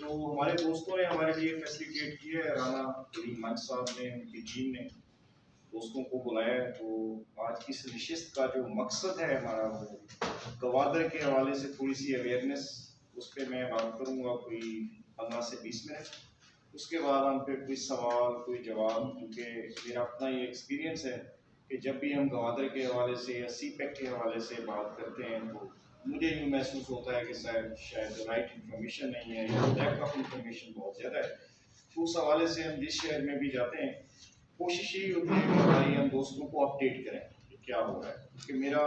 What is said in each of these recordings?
तो हमारे दोस्तों ने हमारे लिए फैसिलिटेट की है, राना करीम मंच साहब ने, उनकी टीम ने दोस्तों को बुलाया है। तो आज की इस नशिस्त का जो मकसद है हमारा, वो गवादर के हवाले से थोड़ी सी अवेयरनेस, उस पर मैं बात करूँगा कोई 15 से 20 मिनट। उसके बाद हम फिर कोई सवाल कोई जवाब, क्योंकि मेरा अपना ये एक्सपीरियंस है कि जब भी हम गवादर के हवाले से या सी पैक के हवाले से बात करते हैं तो मुझे यूँ महसूस होता है कि शायद राइट इन्फॉर्मेशन नहीं है या लैक ऑफ इन्फॉर्मेशन बहुत ज़्यादा है। तो उस हवाले से हम जिस शहर में भी जाते हैं कोशिश यही होती है कि हमारी हम दोस्तों को अपडेट करें कि क्या हो रहा है। क्योंकि मेरा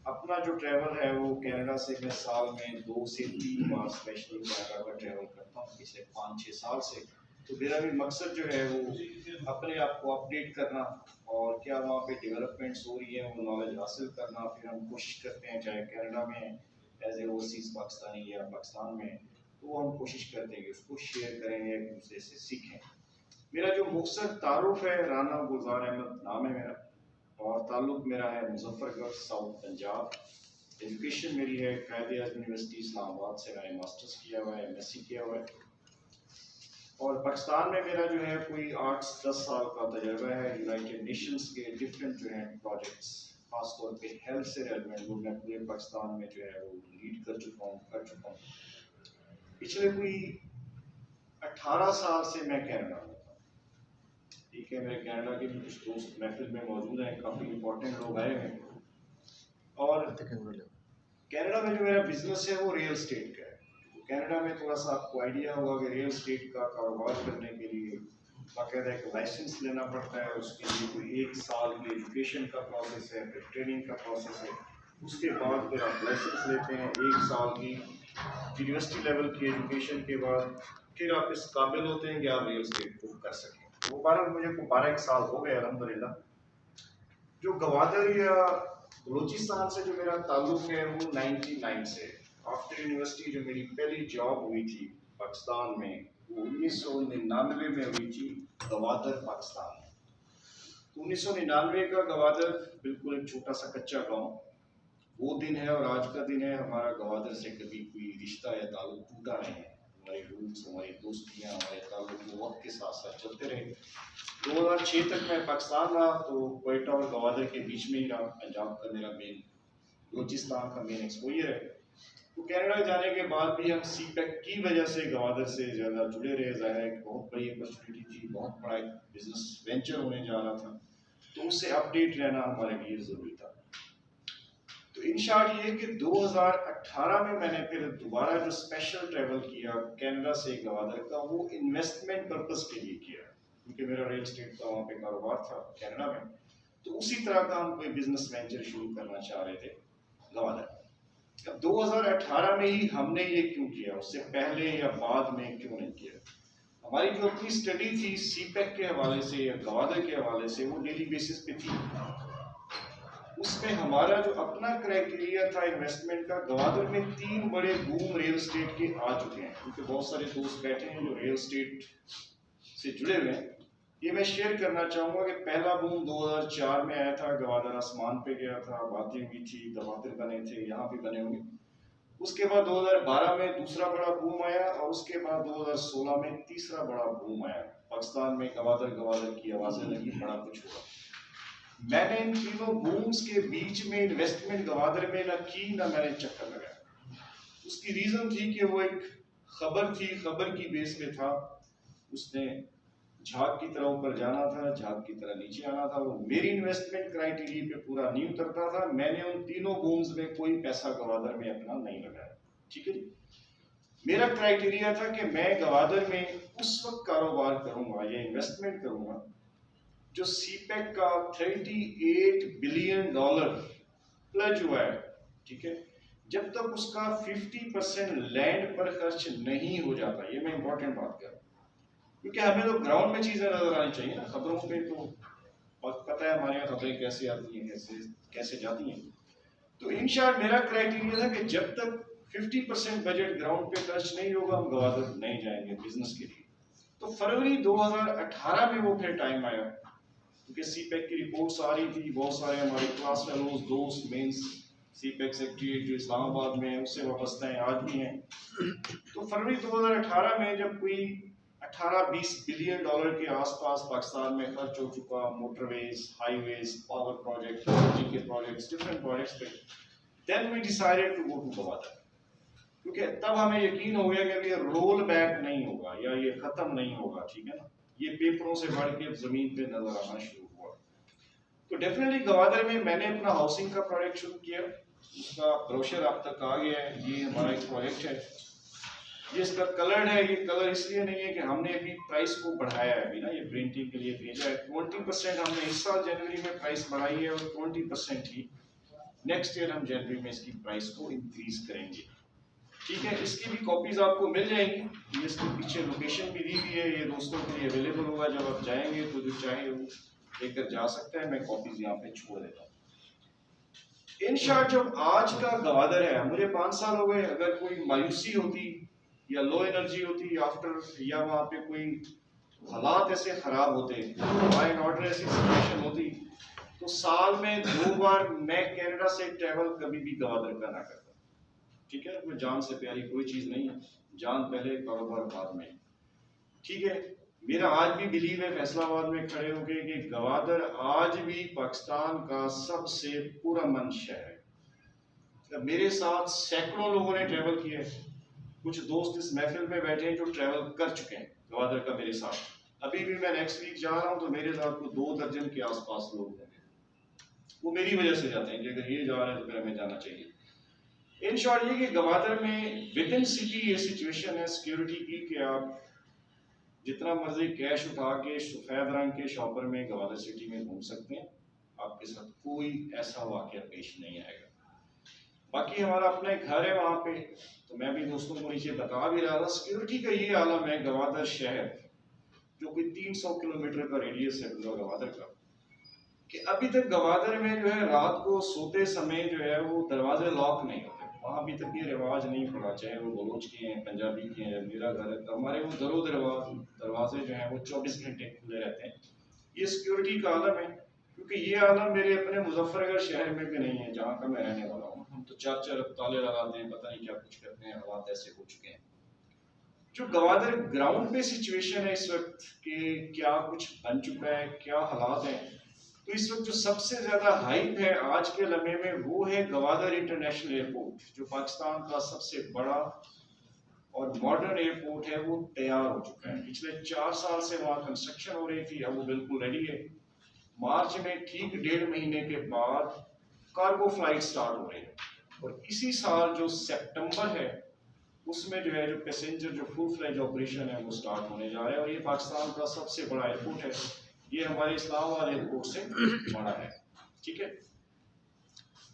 अपना जो ट्रैवल है वो कनाडा से मैं साल में 2 से 3 बार स्पेशली कनाडा का ट्रैवल करता हूँ पिछले 5-6 साल से। तो मेरा भी मकसद जो है वो अपने आप को अपडेट करना और क्या वहाँ पे डेवलपमेंट्स हो रही है वो नॉलेज हासिल करना। फिर हम कोशिश करते हैं, चाहे कनाडा में एज ए ओवरसीज़ पाकिस्तानी या पाकिस्तान में, तो हम कोशिश करते हैं कि उसको शेयर करें, एक दूसरे से सीखें। मेरा जो मुख्तसर तारुफ है, राना गुलजार अहमद नाम है मेरा, और ताल्लुक़ मेरा है मुजफ्फरगढ़ साउथ पंजाब। एजुकेशन मेरी है कायद-ए-आज़म यूनिवर्सिटी इस्लामाबाद से, मैंने मास्टर्स किया हुआ है, MSc किया हुआ है। और पाकिस्तान में मेरा जो है कोई 8-10 साल का तजर्बा है। यूनाइटेड नेशंस के डिफरेंट जो हैं प्रोजेक्ट्स, खासतौर पे हेल्थ से रेलिवेंट, वो मैं पूरे पाकिस्तान में जो है वो लीड कर चुका हूँ। पिछले कोई 18 साल से मैं कनाडा में था। ठीक है, मेरे कनाडा के भी कुछ दोस्त महफिल में मौजूद हैं, काफ़ी इंपॉर्टेंट लोग आए हैं। और कनाडा में जो मेरा बिजनेस है वो रियल एस्टेट का है। कनाडा में थोड़ा सा आपको आइडिया होगा कि रियल एस्टेट का कारोबार करने के लिए बाकायदा एक लाइसेंस लेना पड़ता है। उसके लिए कोई 1 साल की एजुकेशन का प्रोसेस है, फिर ट्रेनिंग का प्रोसेस है। उसके बाद फिर आप लाइसेंस लेते हैं 1 साल की यूनिवर्सिटी लेवल की एजुकेशन के बाद, फिर आप इस काबिल होते हैं कि आप रियल एस्टेट को कर सकें। वो 12 मुझे को 12 साल हो गए अल्हम्दुलिल्लाह। जो गवादर या बलूचिस्तान से जो मेरा ताल्लुक है वो 99 से, आफ्टर यूनिवर्सिटी जो मेरी पहली जॉब हुई थी पाकिस्तान में वो 1999 में हुई थी गवादर पाकिस्तान में। तो 1999 का गवादर बिल्कुल एक छोटा सा कच्चा गांव, वो दिन है और आज का दिन है। हमारा गवादर से कभी कोई रिश्ता या ताल्लुक टूटा नहीं है। हमारी रूट्स, हमारी दोस्तियाँ, हमारे ताल्लुक वो वक्त के साथ साथ चलते रहे। 2006 तक मैं पाकिस्तान रहा, तो क्वेटा और गवादर के बीच में ही रहा। पंजाब का मेरा मेन, बलूचिस्तान का मेन एक्सपोजर है। तो कनाडा जाने के बाद भी हम सी पैक की वजह से गवादर से ज़्यादा जुड़े रहे। ज़ाहिर है कि बहुत बड़ी अपॉर्चुनिटी थी, बहुत बड़ा एक बिजनेस वेंचर होने जा रहा था, तो उससे अपडेट रहना हमारे लिए ज़रूरी था। तो इन शॉर्ट ये कि 2018 में मैंने फिर दोबारा जो स्पेशल ट्रैवल किया कनाडा से गवादर का, वो इन्वेस्टमेंट पर्पस के लिए किया, क्योंकि मेरा रियल एस्टेट का वहाँ पे कारोबार था कनाडा में। तो उसी तरह का हम कोई बिजनेस वेंचर शुरू करना चाह रहे थे गवादर। अब 2018 में ही हमने ये क्यों किया, उससे पहले या बाद में क्यों नहीं किया? हमारी जो अपनी स्टडी थी सी पैक के हवाले से या गवादर के हवाले से, वो डेली बेसिस पे थी। उसमें हमारा जो अपना क्राइटेरिया था इन्वेस्टमेंट का, गवादर में 3 बड़े बूम रियल एस्टेट के आ चुके हैं, क्योंकि बहुत सारे दोस्त बैठे हैं जो रियल एस्टेट से जुड़े हुए हैं। ये मैं शेयर करना चाहूँगा कि पहला बूम 2004 में आया था, गवादर आसमान पे गया था, बातें हुई थी, दफातर बने थे, यहाँ भी बने होंगे। उसके बाद 2012 में दूसरा बड़ा बूम आया और उसके बाद 2016 में तीसरा बड़ा बूम आया। पाकिस्तान में गवादर गवादर की आवाज़ें लगी, बड़ा कुछ हुआ। मैंने इन तीनों बूम्स के बीच में इन्वेस्टमेंट गवादर में ना की ना मैंने चक्कर लगाया। उसकी रीज़न थी कि वो एक खबर थी, खबर की बेस पे था। उसने झाग की तरह ऊपर जाना था, झाग की तरह नीचे आना था। वो मेरी इन्वेस्टमेंट क्राइटेरिया पे पूरा नहीं उतरता था। मैंने उन तीनों बूम्स में कोई पैसा गवादर में अपना नहीं लगाया। ठीक है जी। मेरा क्राइटेरिया था कि मैं गवादर में उस वक्त कारोबार करूंगा या इन्वेस्टमेंट करूंगा जो सीपैक का $38 बिलियन प्लज हुआ है। ठीक है, जब तक उसका 50% लैंड पर खर्च नहीं हो जाता। ये मैं इंपॉर्टेंट बात कर रहा हूँ, क्योंकि हमें तो ग्राउंड में चीजें नजर आनी चाहिए ना। खबरों पे तो और पता है हमारे यहाँ खबरें कैसे आती हैं, कैसे जाती हैं। तो इन शॉर्ट मेरा क्राइटेरिया था कि जब तक 50% बजट ग्राउंड पे खर्च नहीं होगा हम गवादर नहीं जाएंगे बिजनेस के लिए। तो फरवरी 2018 में वो फिर टाइम आया, क्योंकि सीपैक की रिपोर्ट्स आ रही थी। बहुत सारे हमारे क्लास फेलोज, दोस्त, मेंस सीपैक सेक्रेटरी जो इस्लामाबाद में है उससे वाबस्ता हैं, आज भी हैं। तो तो फरवरी 2018 में जब कोई 18-20 बिलियन डॉलर के आसपास पाकिस्तान में खर्च हो चुका motorways, highways, power project, energy के प्रोजेक्ट्स, डिफरेंट प्रोजेक्ट्स पे, then we decided to go to Gwadar, क्योंकि तब हमें यकीन हो गया कि ये रोल बैक नहीं होगा या ये खत्म नहीं होगा, ठीक है ना, ये पेपरों से बढ़ के जमीन पे नजर आना शुरू हुआ। तो डेफिनेटली गवादर में मैंने अपना हाउसिंग का प्रोजेक्ट शुरू किया, उसका ब्रोशर आप तक आ गया है, ये हमारा एक प्रोजेक्ट है, ये इसका कलर है, ये कलर इसलिए नहीं है कि हमने अभी प्राइस को बढ़ाया है अभी ना, ये प्रिंटिंग के लिए भेजा है, 20% हमने इस साल जनवरी में प्राइस बढ़ाई है और 20% ही नेक्स्ट ईयर हम जनवरी में इसकी प्राइस को इंक्रीज करेंगे, ठीक है। इसकी भी कॉपीज आपको मिल जाएंगी, ये इसके पीछे लोकेशन भी दी हुई है, ये दोस्तों के लिए अवेलेबल होगा, जब आप जाएंगे तो जो चाहे वो लेकर जा सकता है, मैं कॉपीज यहाँ पे छोड़ देता हूँ। इन शॉर्ट जब आज का गवादर है, मुझे 5 साल हो गए, अगर कोई मायूसी होती या लो एनर्जी होती आफ्टर, या वहाँ पे कोई हालात ऐसे खराब होते, लॉ एंड ऑर्डर ऐसी सिचुएशन होती, तो साल में 2 बार मैं कनाडा से ट्रैवल कभी भी गवादर का ना करता, ठीक है। कोई जान से प्यारी कोई चीज नहीं है, जान पहले कारोबार बाद में, ठीक है। मेरा आज भी बिलीव है फैसलाबाद में खड़े होकर कि गवादर आज भी पाकिस्तान का सबसे पुरअमन शहर है। मेरे साथ सैकड़ों लोगों ने ट्रैवल किया है, कुछ दोस्त इस महफिल में बैठे हैं जो ट्रैवल कर चुके हैं गवादर का मेरे साथ, अभी भी मैं नेक्स्ट वीक जा रहा हूँ तो मेरे साथ को 2 दर्जन के आसपास लोग हैं, वो मेरी वजह से जाते हैं कि अगर ये जा रहे हैं तो फिर हमें जाना चाहिए। इन शॉर्ट ये कि गवादर में विद इन सिटी ये सिचुएशन है सिक्योरिटी की कि आप जितना मर्जी कैश उठा के सफेद रंग के शॉपर में गवादर सिटी में घूम सकते हैं, आपके साथ कोई ऐसा वाकया पेश नहीं आएगा। बाकी हमारा अपना एक घर है वहाँ पे, तो मैं भी दोस्तों को नीचे बता भी रहा था, सिक्योरिटी का ये आलम है गवादर शहर जो कि 300 किलोमीटर का रेडियस है पूरा गवादर का, कि अभी तक गवादर में जो है रात को सोते समय जो है वो दरवाजे लॉक नहीं होते। वहाँ अभी तक ये रिवाज नहीं पड़ा, चाहे वो बलोच के हैं, पंजाबी के हैं, मेरा घर है, तो हमारे वो दरवाजे जो हैं वो 24 घंटे खुले रहते हैं। ये सिक्योरिटी का आलम है, क्योंकि ये आलम मेरे अपने मुजफ्फरगढ़ शहर में भी नहीं है जहाँ का मैं रहने वाला हूँ। हम तो 4 ताले लगाते हैं, पता नहीं क्या कुछ करते हैं, हालात ऐसे हो चुके हैं। जो गवादर ग्राउंड पे सिचुएशन है इस वक्त कि क्या कुछ बन चुका है, क्या हालात हैं, तो इस वक्त जो सबसे ज्यादा हाइप है आज के लम्हे में वो है गवादर इंटरनेशनल एयरपोर्ट, जो पाकिस्तान का सबसे बड़ा और मॉडर्न एयरपोर्ट है, वो तैयार हो चुका है। पिछले 4 साल से वहाँ कंस्ट्रक्शन हो रही थी, अब वो बिल्कुल रेडी है। मार्च में ठीक 1.5 महीने के बाद कार्गो फ्लाइट स्टार्ट हो रही है, और इसी साल जो सितंबर है उसमें जो है जो पैसेंजर जो फुल फ्लेज ऑपरेशन है वो स्टार्ट होने जा रहा है, और ये पाकिस्तान का सबसे बड़ा एयरपोर्ट है, ये हमारे इस्लामाबाद एयरपोर्ट से बड़ा है, ठीक है।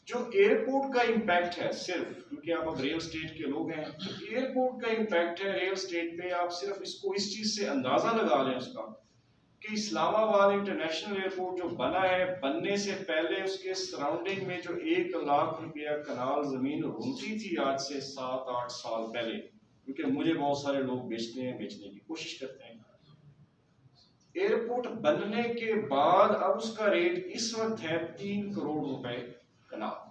जो एयरपोर्ट का इम्पैक्ट है सिर्फ, क्योंकि आप अब रियल स्टेट के लोग हैं, तो एयरपोर्ट का इम्पैक्ट है रियल स्टेट पे, आप सिर्फ इसको इस चीज से अंदाजा लगा लें उसका कि इस्लामाबाद इंटरनेशनल एयरपोर्ट जो बना है, बनने से पहले उसके सराउंडिंग में जो 1 लाख रुपया कनाल जमीन रूठी थी आज से 7-8 साल पहले, क्योंकि मुझे बहुत सारे लोग बेचते हैं, बेचने की कोशिश करते हैं। एयरपोर्ट बनने के बाद अब उसका रेट इस वक्त है 3 करोड़ रुपए कनाल।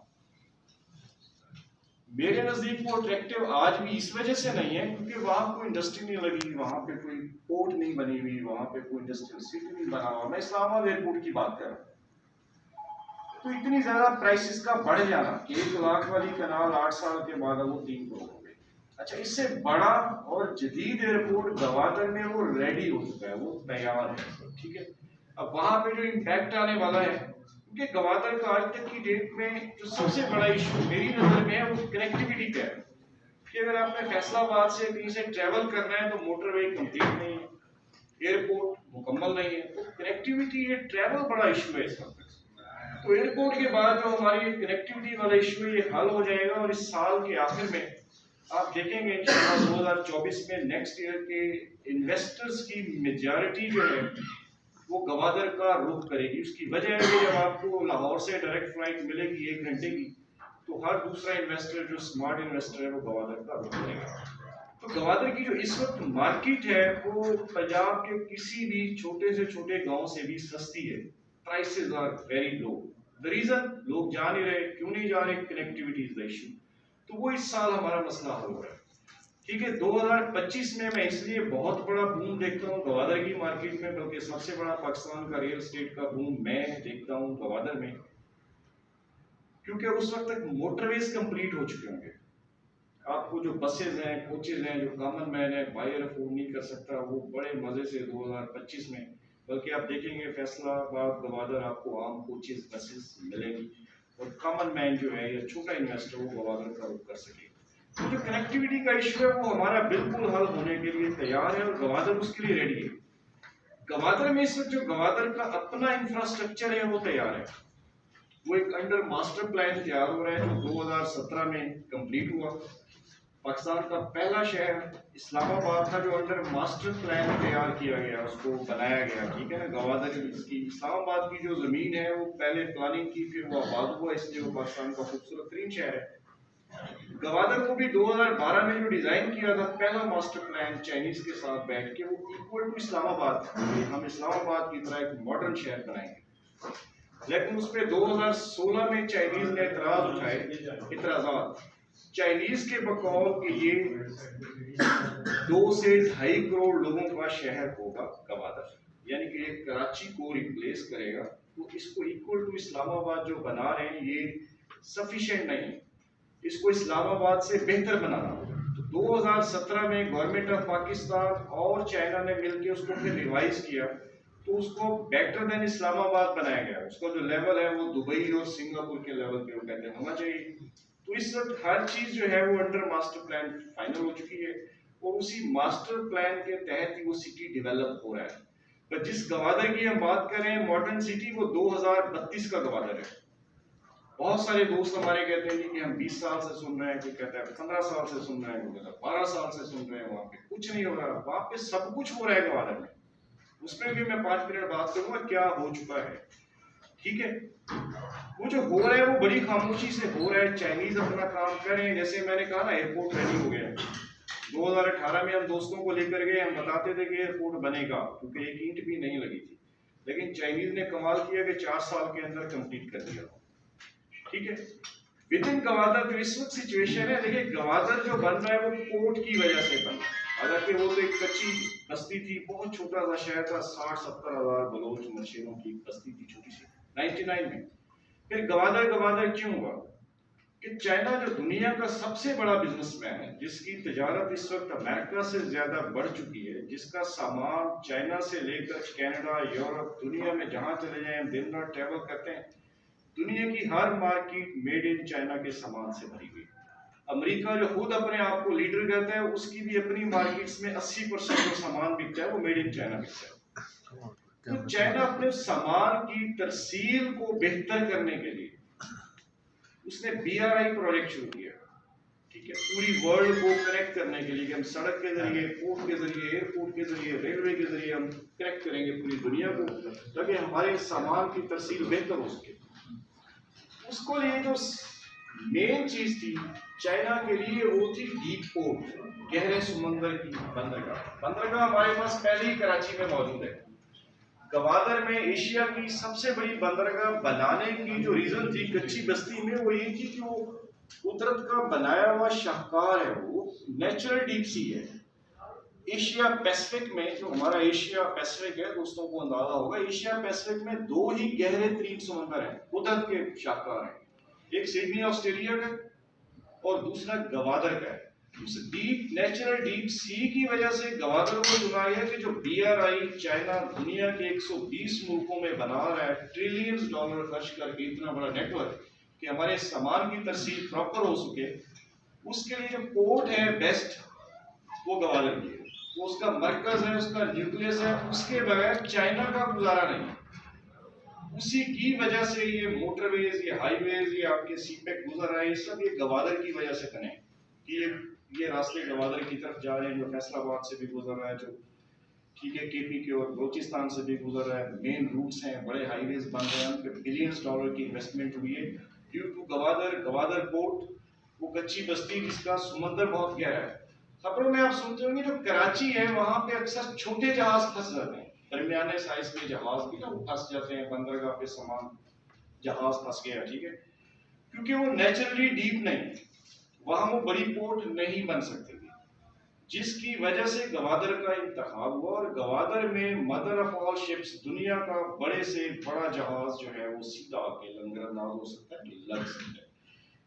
मेरे नजदीक वो अट्रैक्टिव आज भी इस वजह से नहीं है क्योंकि वहां कोई इंडस्ट्री नहीं लगी, वहां पे कोई पोर्ट नहीं बनी हुई, वहां पे कोई इंडस्ट्रियल सिटी नहीं बना हुआ। मैं इस्लामाबाद एयरपोर्ट की बात कर रहा हूँ। तो इतनी ज्यादा प्राइसेस का बढ़ जाना कि 1 लाख वाली कनाल 8 साल के बाद अब वो 3 करोड़ हो गई। अच्छा, इससे बड़ा और जदीद एयरपोर्ट गवादर में वो रेडी हो चुका है, वो तैयार है, ठीक है। अब वहां पे जो इम्पैक्ट आने वाला है, क्योंकि गवादर का आज तक की डेट में जो सबसे बड़ा इशू मेरी नजर में है वो कनेक्टिविटी का है कि अगर आपने फैसलाबाद से कहीं से ट्रेवल करना है तो मोटरवे कंप्लीट नहीं है, एयरपोर्ट मुकम्मल नहीं है, तो कनेक्टिविटी ये ट्रेवल बड़ा इशू है इस वक्त। तो एयरपोर्ट के बाद जो हमारी कनेक्टिविटी वाला इशू है ये हल हो जाएगा, और इस साल के आखिर में आप देखेंगे इंशाल्लाह 2024 में नेक्स्ट ईयर के इन्वेस्टर्स की मेजॉरिटी जो है वो गवादर का रुख करेगी। उसकी वजह है कि जब आपको लाहौर से डायरेक्ट फ्लाइट मिलेगी 1 घंटे की, तो हर दूसरा इन्वेस्टर जो स्मार्ट इन्वेस्टर है वो गवादर का रुख करेगा। तो गवादर की जो इस वक्त मार्केट है वो पंजाब के किसी भी छोटे से छोटे गांव से भी सस्ती है। Prices are very low. The reason, लोग जा नहीं रहे। क्यों नहीं जा रहे? Connectivity is the issue. तो वो इस साल हमारा मसला हल हो रहा है। ठीक है, 2025 में मैं इसलिए बहुत बड़ा बूम देखता हूँ गवादर की मार्केट में, बल्कि सबसे बड़ा पाकिस्तान का रियल एस्टेट का बूम मैं देखता हूँ गवादर में, क्योंकि उस वक्त तक मोटरवेज कंप्लीट हो चुके होंगे। आपको जो बसेज हैं, कोचेज हैं, जो कॉमन मैन है बायर अफोर्ड नहीं कर सकता, वो बड़े मजे से 2025 में, बल्कि आप देखेंगे फैसलाबाद गवादर आपको आम कोचेज बसेस मिलेंगी, और कॉमन मैन जो है या छोटा इन्वेस्टर वो गवादर का वो कर सके। तो जो कनेक्टिविटी का इशू है वो हमारा बिल्कुल हल होने के लिए तैयार है, और गवादर उसके लिए रेडी है। गवादर में इस वक्त जो गवादर का अपना इंफ्रास्ट्रक्चर है वो तैयार है, वो एक अंडर मास्टर प्लान तैयार हो रहा है जो 2017 में कंप्लीट हुआ। पाकिस्तान का पहला शहर इस्लामाबाद था जो अंडर मास्टर प्लान तैयार किया गया, उसको बनाया गया, ठीक है ना। गवादर की इस्लामाबाद की जो जमीन है वो पहले प्लानिंग की, फिर वो आबाद हुआ, इसलिए वो पाकिस्तान का खूबसूरत तरीन शहर है। गवादर को भी 2012 में जो डिजाइन किया था पहला मास्टर प्लान चाइनीज के साथ बैठ के, वो इक्वल टू इस्लामाबाद था, हम इस्लामाबाद की तरह एक मॉडर्न शहर बनाएंगे। लेकिन उस पर 2016 में चाइनीज ने एतराज उठाए, इतराजात। चाइनीज के बकौल कि ये 2 से 2.5 करोड़ लोगों का शहर होगा गवादर, यानी कि ये कराची को रिप्लेस करेगा, तो इसको इक्वल टू इस्लामाबाद जो बना रहे हैं ये सफिशिएंट नहीं, इसको इस्लामाबाद से बेहतर बनाना। तो 2017 में गवर्नमेंट ऑफ पाकिस्तान और चाइना ने मिलकर उसको फिर रिवाइज किया, तो उसको बेटर देन इस्लामाबाद बनाया गया। उसका जो लेवल है वो दुबई और सिंगापुर के लेवल पे वो कहते हैं होना चाहिए। तो इस वक्त हर चीज जो है वो अंडर मास्टर प्लान फाइनल हो चुकी है, और उसी मास्टर प्लान के तहत ही वो सिटी डेवलप हो रहा है। पर जिस गवादर की हम बात कर रहे हैं मॉडर्न सिटी, वो 2032 का गवादर है। बहुत सारे दोस्त हमारे कहते हैं कि हम 20 साल से सुन रहे हैं, कोई कहता है 15 साल से सुन रहे हैं, कोई कहता है 12 साल से सुन रहे हैं, वहां पे कुछ नहीं हो रहा। वहां पे सब कुछ हो रहा है गवादर में, उसमें भी मैं 5 मिनट बात करूंगा क्या हो चुका है, ठीक है। वो जो हो रहा है वो बड़ी खामोशी से हो रहा है, चाइनीज अपना काम कर रहे हैं। जैसे मैंने कहा ना, एयरपोर्ट रेडी हो गया है। 2018 में हम दोस्तों को लेकर गए, हम बताते थे कि एयरपोर्ट बनेगा, क्योंकि एक ईंट भी नहीं लगी थी, लेकिन चाइनीज ने कमाल किया कि 4 साल के अंदर कंप्लीट कर दिया, ठीक है। विद इन गवादर जो इस वक्त सिचुएशन है, देखिए गवादर जो बन रहा है वो पोर्ट की वजह से बन रहा है। हालांकि वो तो एक कच्ची बस्ती थी, बहुत छोटा सा शहर था, 60-70 हजार बलोच मशीनों की बस्ती थी, छोटी सी, 99 में। फिर गवादर गवादर क्यों हुआ कि चाइना जो दुनिया का सबसे बड़ा बिजनेसमैन है, जिसकी तिजारत इस वक्त अमेरिका से ज्यादा बढ़ चुकी है, जिसका सामान चाइना से लेकर कनाडा, यूरोप, दुनिया में जहां चले जाएं, दिन रात ट्रैवल करते हैं, दुनिया की हर मार्केट मेड इन चाइना के सामान से भरी हुई। अमेरिका जो खुद अपने आप को लीडर कहता है, उसकी भी अपनी मार्केट्स में 80% जो सामान बिकता है वो मेड इन चाइना बिकता है। तो चाइना अपने सामान की तरसील को बेहतर करने के लिए उसने BRI प्रोजेक्ट शुरू किया, ठीक है, पूरी वर्ल्ड को कनेक्ट करने के लिए कि हम सड़क के जरिए, पोर्ट के जरिए, एयरपोर्ट के जरिए, रेलवे के जरिए हम कनेक्ट करेंगे पूरी दुनिया को, ताकि हमारे सामान की तरसील बेहतर हो सके। उसको लिए जो मेन चीज थी चाइना के लिए वो थी डीप पोर्ट, गहरे समंदर की बंदरगाह। बंदरगाह हमारे पास पहले ही कराची में मौजूद है। गवादर में एशिया की सबसे बड़ी बंदरगाह बनाने की जो रीजन थी कच्ची बस्ती में, वो ये थी कि वो कुदरत का बनाया हुआ शाहकार है, वो नेचुरल डीप सी है। एशिया पैसिफिक में, जो हमारा एशिया पैसिफिक है, दोस्तों को अंदाजा होगा, एशिया पैसिफिक में 2 ही गहरे तरीन समंदर हैं, कुदरत के शाहकार हैं, एक सिडनी ऑस्ट्रेलिया का और दूसरा गवादर का है। उस डीप नेचुरल डीप सी की वजह से गवादर को चुना गया कि जो BRI चाइना दुनिया के 120 मुल्कों में बना रहा है, ट्रिलियंस डॉलर खर्च करके इतना बड़ा नेटवर्क, कि हमारे सामान की तरसील प्रॉपर हो सके, उसके लिए जो पोर्ट है बेस्ट वो गवादर की है, वो उसका मरकज है, उसका न्यूक्लियस है, उसके बगैर चाइना का गुजारा नहीं। उसी की वजह से ये मोटरवेज, ये हाईवेज, ये आपके सीपेक गुजर रहा है, ये सब ये गवादर की वजह से बने कि ये रास्ते गवादर की तरफ जा रहे हैं, जो फैसलाबाद से भी गुजर रहा है, जो ठीक है KP के और बलोचिस्तान से भी गुजर रहा है, मेन रूट्स हैं, बड़े हाईवेज बन रहे हैं, उन पे बिलियंस डॉलर की इन्वेस्टमेंट हुई है ड्यू टू गवादर पोर्ट, वो कच्ची बस्ती जिसका समंदर बहुत गहरा है। खबरों में आप सुनते होंगे जो कराची है वहां पे अक्सर छोटे जहाज फंस जाते हैं, दरमियाने साइज के जहाज भी ना फंस जाते हैं, बंदरगाह पे सामान जहाज फंस गया, ठीक है, क्योंकि वो नेचुरली डीप नहीं, वहां वो बड़ी पोर्ट नहीं बन सकती थी। जिसकी वजह से गवादर का इंतखाब हुआ, और गवादर में मदर ऑफ ऑल शिप्स, दुनिया का बड़े से बड़ा जहाज जो है वो सीधा आके लंगरअंदाज हो सकता है, लग सकता है।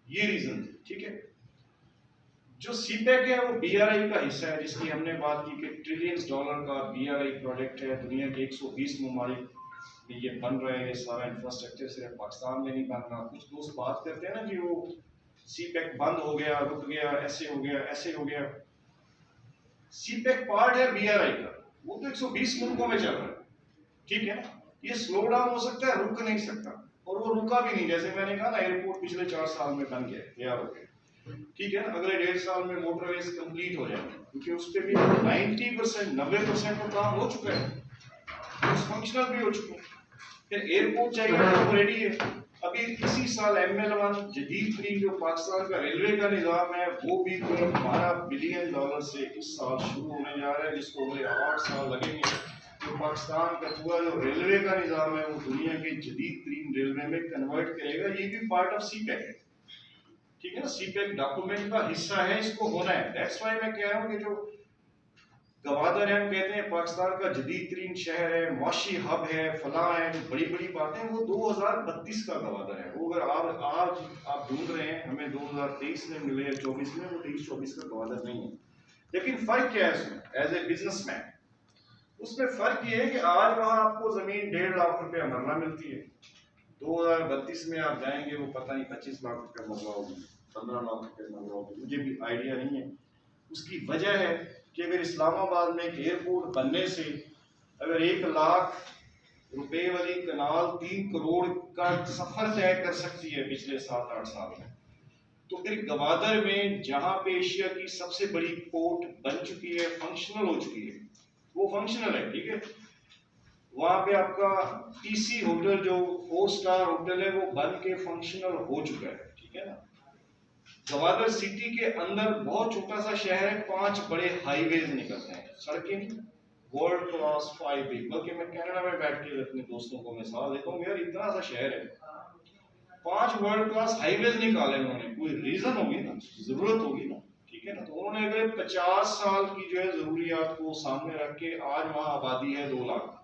ये रीजन थे, ठीक है। जो सीपेक है वो बीआरआई का हिस्सा है, जिसकी हमने बात की कि ट्रिलियंस डॉलर का बीआरआई प्रोजेक्ट है। दुनिया के 120 ममालिक में ये बन रहा है, ये सारा इंफ्रास्ट्रक्चर, सिर्फ पाकिस्तान में नहीं बन रहा। कुछ दोस्त बात करते हैं ना कि वो सीपेक बंद हो गया, रुक गया, ऐसे हो गया, ऐसे हो गया। सीपेक पार्ट है बीआरआई का, वो तो 120 मुल्कों में चल रहा है, ठीक है। ये स्लो डाउन हो सकता है, रुक नहीं सकता, और वो रुका भी नहीं। जैसे मैंने कहा ना, एयरपोर्ट पिछले 4 साल में बन गया, तैयार हो गया, ठीक है ना। अगले 1.5 साल में मोटरवेज कंप्लीट हो जाएंगे, क्योंकि उस पर भी 90%, 90% तो काम हो चुका है, फंक्शनल भी हो चुके हैं। फिर एयरपोर्ट चाहिए तो रेडी है। अभी इसी साल ML1 जदीद तरीन जो पाकिस्तान का रेलवे का निज़ाम है, वो भी 12 बिलियन डॉलर से इस साल शुरू होने जा रहा है, जिसको अगले 8 साल लगेंगे। तो पाकिस्तान का पूरा जो रेलवे का निज़ाम है वो दुनिया के जदीद तरीन रेलवे में कन्वर्ट करेगा। ये भी पार्ट ऑफ सीपेक है, ठीक है ना। सीपेक डॉक्यूमेंट का हिस्सा है, इसको होना है। दैट्स व्हाई मैं कह रहा हूँ कि जो गवादर है, हम कहते हैं पाकिस्तान का जदीद तरीन शहर है, माशी हब है, फला है, जो बड़ी बड़ी बातें, वो 2032 का गवादर है। वो अगर आज आप ढूंढ रहे हैं हमें 2023 में मिले या 24 में, वो 23-24 का गवादर नहीं है। लेकिन फर्क क्या है उसमें, एज ए बिजनेसमैन उसमें फर्क ये है कि आज वहां आपको जमीन 1.5 लाख रुपया मरला मिलती है, 2032 में आप जाएंगे वो पता नहीं 25 लाख रुपया मरला होगी, 15 लाख रुपया मरला होगी, मुझे भी आइडिया नहीं है। उसकी वजह है कि अगर इस्लामाबाद में एक एयरपोर्ट बनने से अगर 1 लाख रुपए वाली कनाल 3 करोड़ का सफर तय कर सकती है पिछले 7-8 साल में, तो फिर गवादर में जहां पे एशिया की सबसे बड़ी पोर्ट बन चुकी है, फंक्शनल हो चुकी है, वो फंक्शनल है, ठीक है। वहां पे आपका TC होटल जो 4 स्टार होटल है, वो बन के फंक्शनल हो चुका है, ठीक है ना। गवादर सिटी के अंदर बहुत छोटा सा शहर है, 5 बड़े हाईवेज निकलते हैं, सड़कें वर्ल्ड क्लास 5 भी। बल्कि मैं कनाडा में बैठ के अपने दोस्तों को मिसाल देता हूँ, यार इतना सा शहर है, 5 वर्ल्ड क्लास हाईवेज निकाले उन्होंने, कोई रीजन होगी ना, जरूरत होगी ना, ठीक है ना। तो उन्होंने अगर 50 साल की जो है जरूरियात को सामने रख के, आज वहां आबादी है 2 लाख,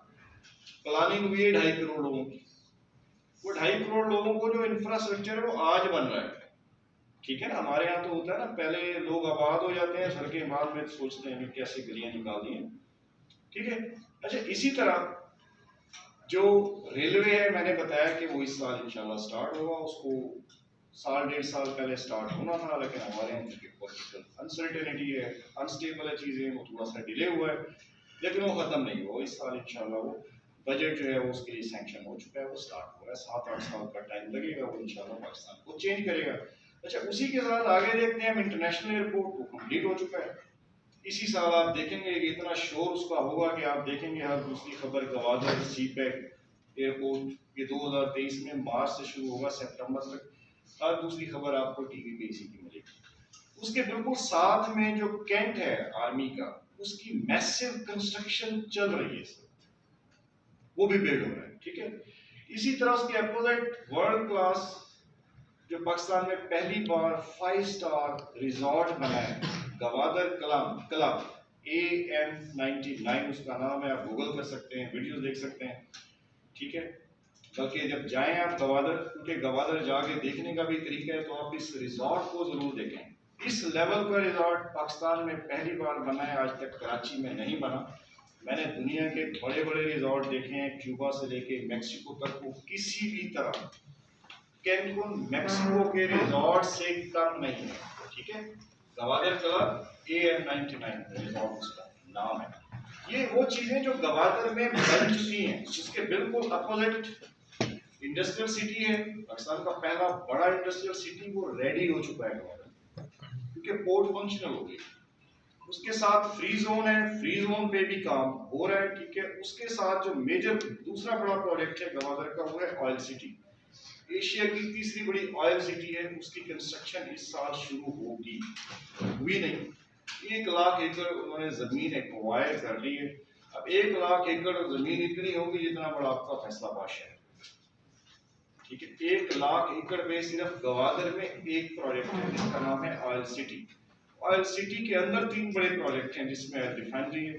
प्लानिंग हुई है 2.5 करोड़ लोगों की, वो 2.5 करोड़ लोगों को जो इंफ्रास्ट्रक्चर है वो आज बन रहा है, ठीक है ना। हमारे यहाँ तो होता है ना, पहले लोग आबाद हो जाते हैं, सड़कें बाद में सोचते हैं कि कैसे गलियां निकाल दी हैं, ठीक है। अच्छा, इसी तरह जो रेलवे है, मैंने बताया कि वो इस साल इंशाल्लाह स्टार्ट होगा। उसको 1.5 साल पहले स्टार्ट होना था, लेकिन हमारे यहाँ पॉलिटिकल अनसर्टेनिटी है, अनस्टेबल है चीजें, वो थोड़ा सा डिले हुआ है, लेकिन वो खत्म नहीं हुआ। इस साल इंशाल्लाह वो बजट जो है वो उसके लिए सैंक्शन हो चुका है, वो स्टार्ट हो रहा है। 7-8 साल का टाइम लगेगा, वो इंशाल्लाह पाकिस्तान को चेंज करेगा। अच्छा, उसी के साथ आगे देखते हैं हम, इंटरनेशनल एयरपोर्ट वो कंप्लीट हो चुका है। इसी साल आप देखेंगे कि इतना शोर उसका होगा कि आप देखेंगे हर दूसरी खबर गवादर सीपेक एयरपोर्ट ये 2023 में मार्च से शुरू होगा, सितंबर तक हर दूसरी खबर आपको टीवी पे इसी की मिलेगी। उसके बिल्कुल साथ में जो कैंट है आर्मी का, उसकी मैसिव कंस्ट्रक्शन चल रही है, वो भी बिल्ड हो रहा है, ठीक है। इसी तरह उसके अपोजिट वर्ल्ड क्लास जो पाकिस्तान में पहली बार 5 स्टार रिजॉर्ट बना है, गवादर क्लब AM99 उसका नाम है, आप गूगल कर सकते हैं, वीडियोस देख सकते हैं, ठीक है। बल्कि जब जाएं आप गवादर, क्योंकि गवादर जाके देखने का भी तरीका है, तो आप इस रिजॉर्ट को जरूर देखें। इस लेवल का रिजॉर्ट पाकिस्तान में पहली बार बना है, आज तक कराची में नहीं बना। मैंने दुनिया के बड़े बड़े रिजॉर्ट देखे हैं, क्यूबा से लेके मैक्सिको तक, वो किसी भी तरह कैनकुन मैक्सिको के रिजॉर्ट से कम नहीं है, ठीक है। गवादर क्लब AM99 रिजॉर्ट उसका नाम है। ये वो चीजें जो गवादर में बन चुकी हैं, उसके बिल्कुल अपोजिट इंडस्ट्रियल सिटी है, पाकिस्तान का पहला बड़ा इंडस्ट्रियल सिटी, वो रेडी हो चुका है गवादर, क्योंकि पोर्ट फंक्शनल हो गई। उसके साथ फ्री जोन है, फ्री जोन पे भी काम हो रहा है, ठीक है। उसके साथ जो मेजर दूसरा बड़ा प्रोजेक्ट है गवादर का, वो है ऑयल सिटी। एशिया की तीसरी बड़ी ऑयल सिटी है, उसकी कंस्ट्रक्शन इस साल शुरू होगी, हुई नहीं। 1 लाख एकड़ उन्होंने जमीन एक्वायर कर ली है। अब 1 लाख एकड़ जमीन इतनी होगी जितना बड़ा आपका फैसलाबाद शहर, ठीक है। 1 लाख एकड़ में सिर्फ गवादर में एक प्रोजेक्ट है जिसका नाम है ऑयल सिटी। ऑयल सिटी के अंदर 3 बड़े प्रोजेक्ट हैं, जिसमें रिफाइनरी है,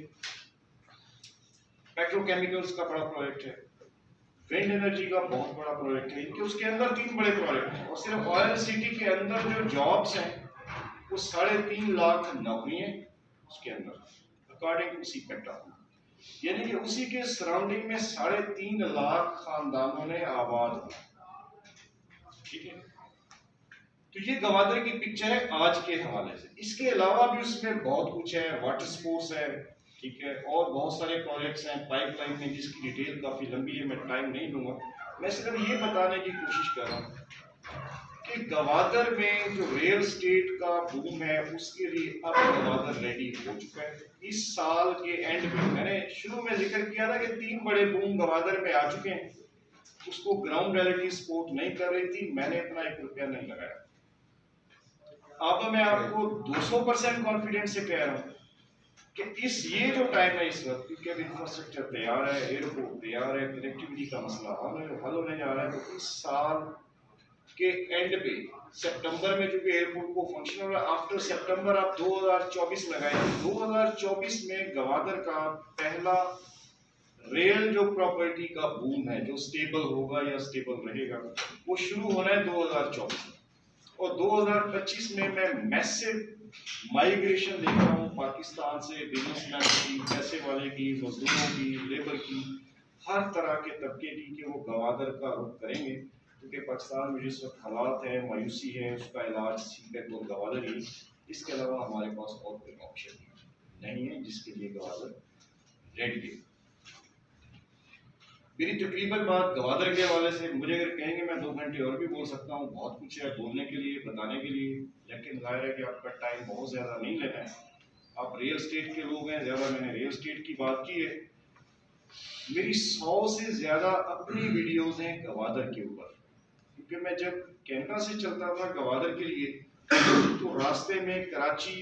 पेट्रोकेमिकल्स का बड़ा प्रोजेक्ट है, विंड एनर्जी का बहुत बड़ा प्रोजेक्ट है। इनके उसके अंदर 3 बड़े प्रोजेक्ट हैं, और सिर्फ ऑयल सिटी के अंदर जो जॉब्स हैं वो 3.5 लाख नौकरी है उसके अंदर, अकॉर्डिंग टू सीपेक्टा। यानी कि उसी के सराउंडिंग में 3.5 लाख खानदानों ने आबाद हुआ। ठीक है, तो ये गवादर की पिक्चर है आज के हवाले से। इसके अलावा भी उसमें बहुत कुछ है, वाटर स्पोर्ट्स है, ठीक है, और बहुत सारे प्रोजेक्ट्स हैं पाइपलाइन में, जिसकी डिटेल काफी लंबी है, मैं टाइम नहीं लूंगा। मैं सिर्फ ये बताने की कोशिश कर रहा हूँ कि गवादर में जो रियल स्टेट का बूम है उसके लिए अब गवादर रेडी हो चुका है। इस साल के एंड में मैंने शुरू में जिक्र किया था कि 3 बड़े बूम गवादर में आ चुके हैं, उसको ग्राउंड रियलिटी सपोर्ट नहीं कर रही थी, मैंने अपना 1 रुपया नहीं लगाया। अब मैं आपको 200% कॉन्फिडेंस से कह रहा हूँ कि ये जो टाइम है इस वक्त, क्योंकि अब इंफ्रास्ट्रक्चर तैयार है, एयरपोर्ट तैयार है, कनेक्टिविटी का मसला हल होने जा रहा है, तो इस साल के एंड पे सितंबर में चूंकि एयरपोर्ट को फंक्शन हो रहा है, आफ्टर सितंबर आप 2024 लगाएंगे, 2024 में गवादर का पहला रेल जो प्रॉपर्टी का बूम है, जो स्टेबल होगा या स्टेबल रहेगा, वो शुरू होना है 2024 में। और 2025 में मैं मैसिव माइग्रेशन देख रहा हूँ पाकिस्तान से, बिजनेसमैन की, पैसे वाले की, मजदूरों की, लेबर की, हर तरह के तबके की, कि वो गवादर का रुख करेंगे, क्योंकि पाकिस्तान में जिस वक्त हालात है, मायूसी है, उसका इलाज सीपेक और गवादर ही, इसके अलावा हमारे पास और कोई ऑप्शन नहीं है जिसके लिए गवादर रेडी है। मेरी तकरीबन बात गवादर के हवाले से, मुझे अगर कहेंगे मैं 2 घंटे और भी बोल सकता हूँ, बहुत कुछ है बोलने के लिए, बताने के लिए, लेकिन जाहिर है कि आपका टाइम बहुत ज़्यादा नहीं लेना है। आप रियल स्टेट के लोग हैं, ज़्यादा मैंने रियल स्टेट की बात की है। मेरी 100 से ज़्यादा अपनी वीडियोज़ हैं गवादर के ऊपर, क्योंकि मैं जब कनाडा से चलता था गवादर के लिए, तो रास्ते में कराची,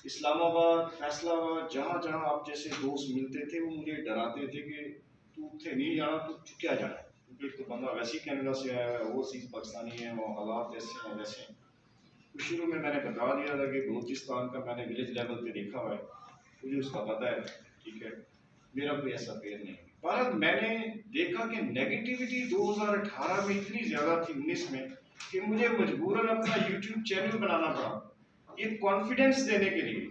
इस्लामाबाद, फैसलाबाद, जहाँ जहाँ आप जैसे दोस्त मिलते थे, वो मुझे डराते थे कि तू थे नहीं जाना, तू क्या जाना है, क्योंकि तो बंदा वैसे ही कनाडा से आया है, ओवरसीज पाकिस्तानी है, वो हालात ऐसे हैं वैसे हैं। तो शुरू में मैंने बता दिया था कि बलूचिस्तान का मैंने विलेज लेवल पे देखा हुआ है, मुझे उसका पता है, ठीक है, मेरा कोई ऐसा फेयर नहीं। पर मैंने देखा कि नेगेटिविटी 2018 में इतनी ज़्यादा थी, 19 में, कि मुझे मजबूरन अपना यूट्यूब चैनल बनाना पड़ा, ये कॉन्फिडेंस देने के लिए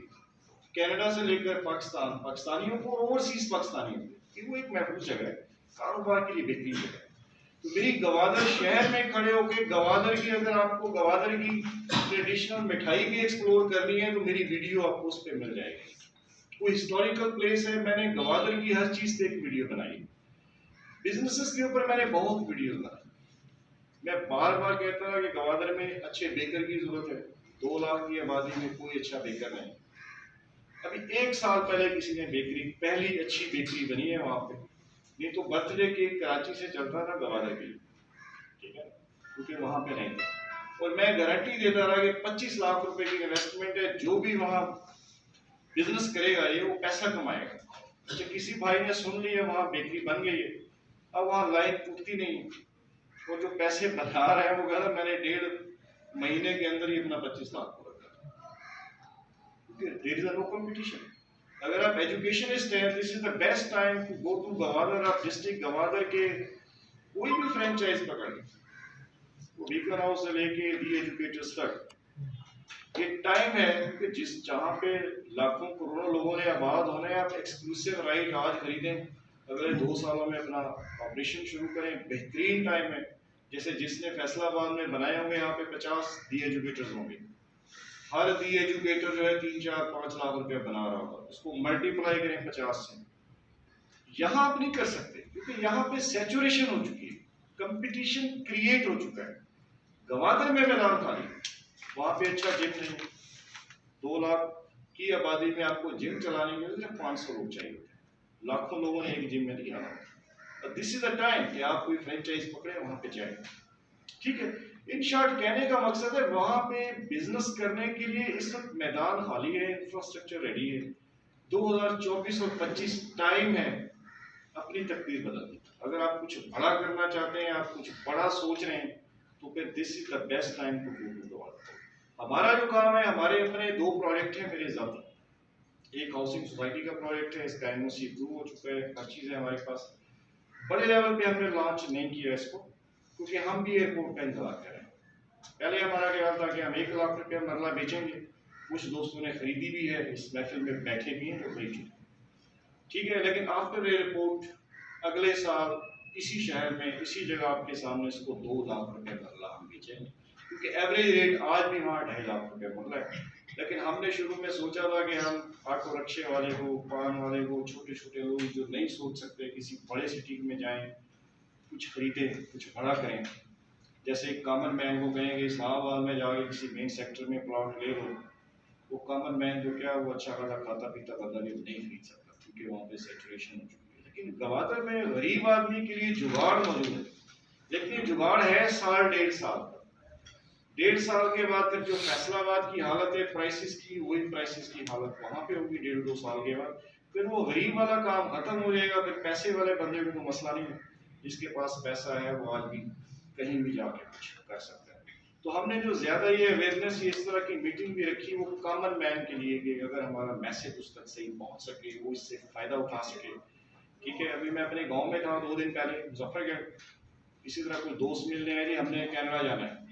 कनाडा से लेकर पाकिस्तान, पाकिस्तानियों को, ओवरसीज पाकिस्तानियों को, कि वो एक महफूज जगह है, कारोबार के लिए बेहतरीन जगह है। तो मेरी गवादर शहर में खड़े होकर गवादर की, अगर आपको गवादर की ट्रेडिशनल मिठाई भी एक्सप्लोर करनी है, तो मेरी वीडियो आपको उस पर मिल जाएगी। कोई हिस्टोरिकल प्लेस है, मैंने गवादर की हर चीज पे एक वीडियो बनाई। बिजनेसेस के ऊपर मैंने बहुत वीडियो बनाई। मैं बार बार कहता था कि गवादर में अच्छे बेकर की जरूरत है, 2 लाख की आबादी में कोई अच्छा बेकर नहीं। अभी 1 साल पहले किसी ने बेकरी, पहली अच्छी बेकरी बनी है वहां पे, नहीं तो बर्थडे केक कराची से चलता था गवादर के लिए, ठीक है, क्योंकि वहां पे नहीं था। और मैं गारंटी देता रहा कि 25 लाख रुपए की इन्वेस्टमेंट है, जो भी वहां बिजनेस करेगा ये, वो पैसा कमाएगा। अच्छा, किसी भाई ने सुन लिया वहां बेकरी बन गई है, अब वहां लाइन टूटती नहीं, और जो पैसे बता रहे हैं वो कहता मैंने 1.5 महीने के अंदर ही अपना 25 लाख को रखा। There is no competition. अगर आप एजुकेशनिस्ट हैं, this is the best time to go to Gwadar. आप डिस्ट्रिक्ट गवादर के कोई भी फ्रेंचाइज पकड़ लें, वो बीकन हाउस से लेके दी एजुकेटर्स तक, ये टाइम है कि जिस जहाँ पे लाखों करोड़ों लोगों ने आबाद होने, आप एक्सक्लूसिव राइट आज खरीदें, अगले 2 सालों में अपना ऑपरेशन शुरू करें, बेहतरीन टाइम है। जैसे जिसने फैसलाबाद में बनाए होंगे, यहाँ पे 50 दी एजुकेटर्स होंगे, हर दी एजुकेटर जो है 3, 4, 5 लाख रुपया बना रहा होगा, उसको मल्टीप्लाई करें 50 से। यहाँ आप नहीं कर सकते, क्योंकि यहाँ पे सैचुरेशन हो चुकी है, कंपटीशन क्रिएट हो चुका है। गवादर में मैदान खाली, वहां पे अच्छा जिम नहीं, 2 लाख की आबादी में आपको जिम चलाने के लिए 500 लोग चाहिए, लाखों लोगों ने एक जिम में नहीं आना। दिस इज द टाइम कि आप कोई फ्रेंचाइज पकड़े, वहां पे जाए, ठीक है। इन शॉर्ट कहने का मकसद है, वहां पे बिजनेस करने के लिए इस वक्त मैदान खाली है, इंफ्रास्ट्रक्चर रेडी है। 2024 और 25 टाइम है अपनी तकदीर बदलने। अगर आप कुछ बड़ा करना चाहते हैं, आप कुछ बड़ा सोच रहे हैं, तो फिर this is the best time to go to Gwadar. हमारा जो काम है, हमारे अपने 2 प्रोजेक्ट हैं मेरे ज़ाती। एक हाउसिंग सोसाइटी का प्रोजेक्ट है, इसका एनओसी अप्रूव हो चुका है, हर चीज़ है हमारे पास। बड़े लेवल पे हमने लॉन्च नहीं किया इसको, क्योंकि हम भी एयरपोर्ट का इंतजार कर रहे हैं। पहले हमारा ख्याल था कि हम 1 लाख रुपया मरला बेचेंगे, कुछ दोस्तों ने खरीदी भी है, इस महफिल में बैठे भी हैं जो खरीद चुके, ठीक है। लेकिन आफ्टर एयरपोर्ट अगले साल इसी शहर में इसी जगह आपके सामने इसको 2 लाख रुपए मरला हम बेचेंगे, क्योंकि एवरेज रेट आज भी वहाँ 2.5 लाख रुपए मिल रहा है। लेकिन हमने शुरू में सोचा था कि हम ऑटो रिक्शे वाले को, पान वाले को, छोटे छोटे लोग जो नहीं सोच सकते किसी बड़े सिटी में जाएं, कुछ खरीदें, कुछ बड़ा करें। जैसे एक कॉमन मैन को कहेंगे इस्लामाबाद में जाके किसी मेन सेक्टर में प्लॉट ले लो, वो कॉमन मैन जो क्या वो अच्छा खासा खाता पीता बंदा भी नहीं खरीद सकता, क्योंकि वहाँ पे सैचुरेशन हो चुकी है। लेकिन गवादर में गरीब आदमी के लिए जुगाड़ मौजूद है, लेकिन ये जुगाड़ है 1.5 साल का। 1.5 साल के बाद फिर जो फैसलाबाद की हालत है प्राइसेस की, वही प्राइसेस की हालत वहाँ पे होगी 1.5-2 साल के बाद। फिर वो गरीब वाला काम खत्म हो जाएगा, फिर पैसे वाले बंदे को तो मसला नहीं है, जिसके पास पैसा है वो आज भी कहीं भी जाके कुछ कर सकता है। तो हमने जो ज्यादा ये अवेयरनेस इस तरह की मीटिंग भी रखी वो कॉमन मैन के लिए, कि अगर हमारा मैसेज उस तक सही पहुंच सके, वो इससे फायदा उठा सके, ठीक है। अभी मैं अपने गांव में था 2 दिन पहले मुजफ्फरगढ़, इसी तरह कोई दोस्त मिलने आए, हमने कनाडा जाना है,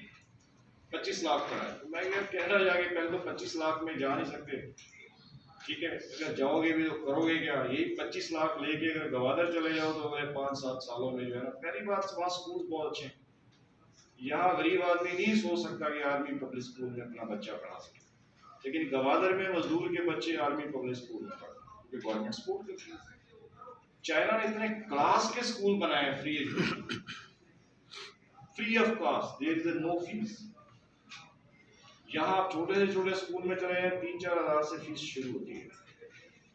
25 लाख पड़ा है। तो मैं यार कनाडा जाके पहले तो 25 लाख में जा नहीं सकते, ठीक है। अगर जाओगे भी तो करोगे क्या, यही 25 लाख लेके अगर गवादर चले जाओ तो 5-7 सालों में जो है ना, पहली बात वहाँ स्कूल बहुत अच्छे हैं। यहाँ गरीब आदमी नहीं सोच सकता कि आर्मी पब्लिक स्कूल में अपना बच्चा पढ़ा सके, लेकिन गवादर में मजदूर के बच्चे आर्मी पब्लिक स्कूल में पढ़ते, क्योंकि गवर्नमेंट स्कूल के फीस। चाइना ने इतने क्लास के स्कूल बनाए free education, free of cost, there is no fees. यहाँ आप छोटे से छोटे स्कूल में चले जाएं 3-4 हज़ार से फीस शुरू होती है।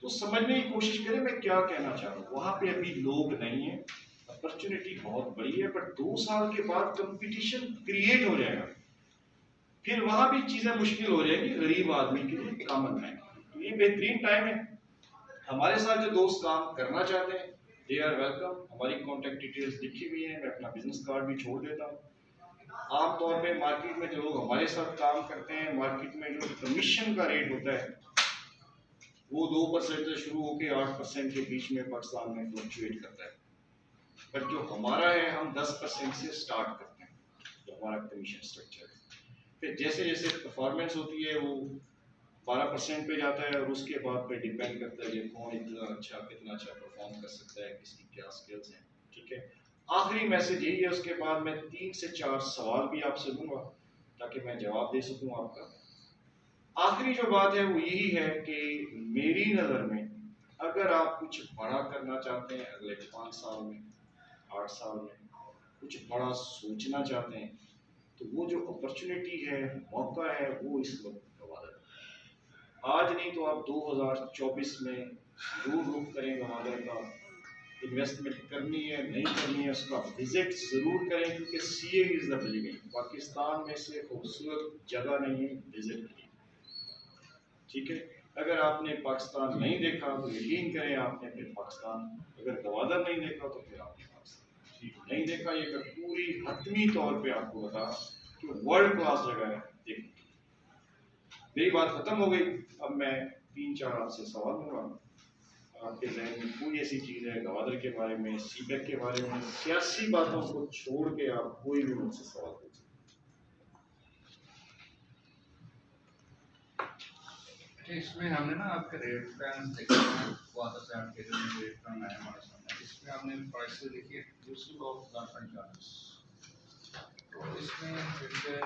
तो समझने की कोशिश करें मैं क्या कहना चाह रहा हूँ। वहाँ पे अभी लोग नहीं है, अपॉर्चुनिटी बहुत बड़ी है, पर 2 साल के बाद कंपटीशन क्रिएट हो जाएगा, फिर वहां भी चीजें मुश्किल हो जाएगी गरीब आदमी के लिए, कॉमन मैन। तो ये बेहतरीन टाइम है। हमारे साथ जो दोस्त काम करना चाहते हैं दे आर वेलकम। हमारी कॉन्टेक्ट डिटेल्स लिखी हुई है, मैं अपना बिजनेस कार्ड भी छोड़ देता हूँ। आमतौर पे मार्केट में जो लोग हमारे साथ काम करते हैं, मार्केट में जो कमीशन का रेट होता है वो 2% से शुरू होकर 8% के बीच में पाकिस्तान में फ्लक्चुएट करता है, पर जो हमारा है हम 10% से स्टार्ट करते हैं, जो हमारा कमीशन स्ट्रक्चर है। फिर जैसे जैसे परफॉर्मेंस होती है वो 12% पे जाता है, और उसके बाद पे डिपेंड करता है कि कौन इतना अच्छा कितना अच्छा परफॉर्म कर सकता है, किसकी क्या स्किल्स हैं, ठीक है। आखिरी मैसेज यही है, उसके बाद मैं 3 से 4 सवाल भी आपसे लूंगा ताकि मैं जवाब दे सकूं आपका। आखिरी जो बात है वो यही है कि मेरी नज़र में अगर आप कुछ बड़ा करना चाहते हैं अगले 5 साल में, 8 साल में, कुछ बड़ा सोचना चाहते हैं, तो वो जो अपॉर्चुनिटी है, मौका है, वो इस वक्त गवादर है। आज नहीं तो आप 2024 में जरूर रुख करें गवादर का। इन्वेस्टमेंट करनी है नहीं करनी है उसका विजिट जरूर करें, क्योंकि seeing is the believing. Pakistan में से खूबसूरत जगह नहीं है विजिट के लिए, ठीक है। अगर आपने पाकिस्तान नहीं देखा तो यकीन करें आपने फिर पाकिस्तान, अगर गवादर नहीं देखा तो फिर आपने पाकिस्तान नहीं देखा। ये अगर पूरी हतमी तौर पे आपको बता कि वर्ल्ड क्लास जगह है देखने की। मेरी बात खत्म हो गई, अब मैं 3-4 आपसे सवाल लूंगा। आपके जहन में कोई ऐसी चीज है गवादर के बारे में, सीबेक के बारे में, सियासी बातों को छोड़ के आप कोई भी मुझसे सवाल पूछ सकते। इसमें हमने ना आपके रेट प्लान देखे हैं, वाटर से आपके जो रेट प्लान है हमारे सामने, इसमें हमने प्राइस देखी है यूज ऑफ चार्जेस, तो इसमें फिर